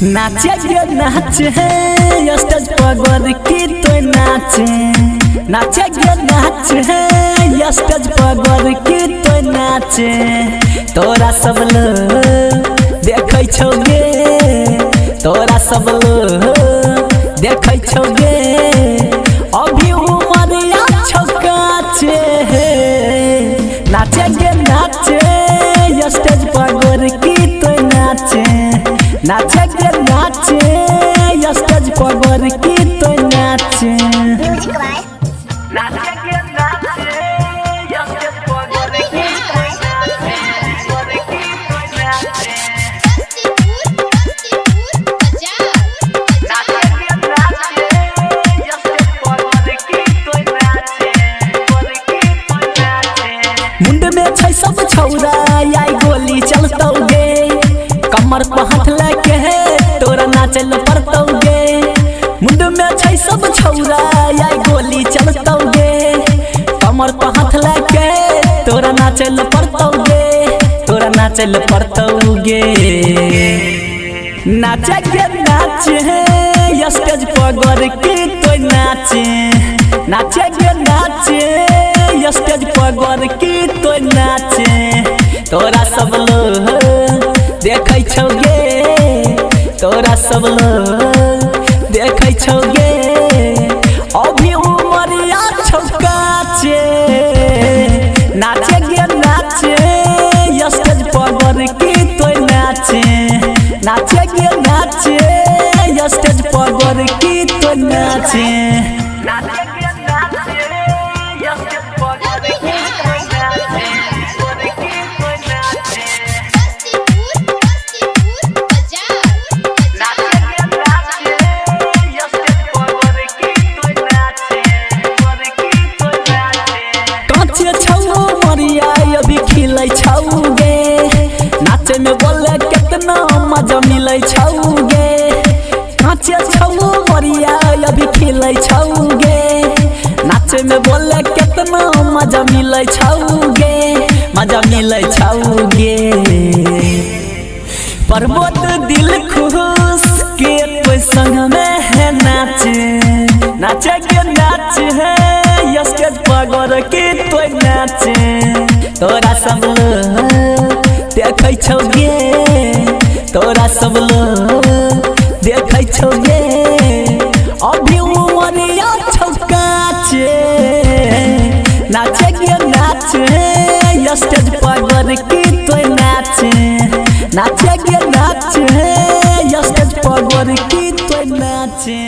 नाचे गे नाचे स्टेज पर की तो नाचे नाचे गे नाचे स्टेज पर की तो नाचे तोरा सब लोग देखै छौ गे तोरा सब लोग देखै छौ गे अभी उमरिया छौ काचे नाचे गे नाचे स्टेज पर की तो नाचे नाचे गे नाचे स्टेज पर की तो नाचे नाचे गे नाचे स्टेज पर की तो नाचे मुंड में छै सब छौरा आई गोली चलतौ गे कमर पर हाथ लेके तोरा नाचल पड़तौ गे मुंड में छै सब छौरा आई गोली चलतौ गे कमर पर हाथ लेके तोरा नाचल पड़तौ गे तोरा नाचल पड़तौ गे नाचे गे नाचे स्टेज पर की तो नाचे नाचे गे नाचे स्टेज पर की तो नाचे तोरा सब लोग देखै छौ गे तोरा सब लोग देखै छौ गे अभी उमरिया छौ काचे नाचे गे नाचे स्टेज पर की तो नाचे नाचे गे नाचे स्टेज पर की तो नाचे नाचे गे नाचे स्टेज पर की तो नाचे छौगे नाचे में बोले कितना मजा मिले छौगे नाचे छौ मरिया अभी खिले छौगे नाचे में बोले कितना मजा मिले छौगे मजा मिले छौगे प्रमोद दिल खुश के कोई संग में है नाचे नाचे के नाचे है स्टेज पर के तो नाचे तोरा सब लोग देखै छौ गे तोरा सब लोग देखै छौ गे अभी उमरिया छौ काचे नाचे गे नाचे स्टेज पर की तो नाचे नाचे गे नाचे स्टेज पर की तो नाचे।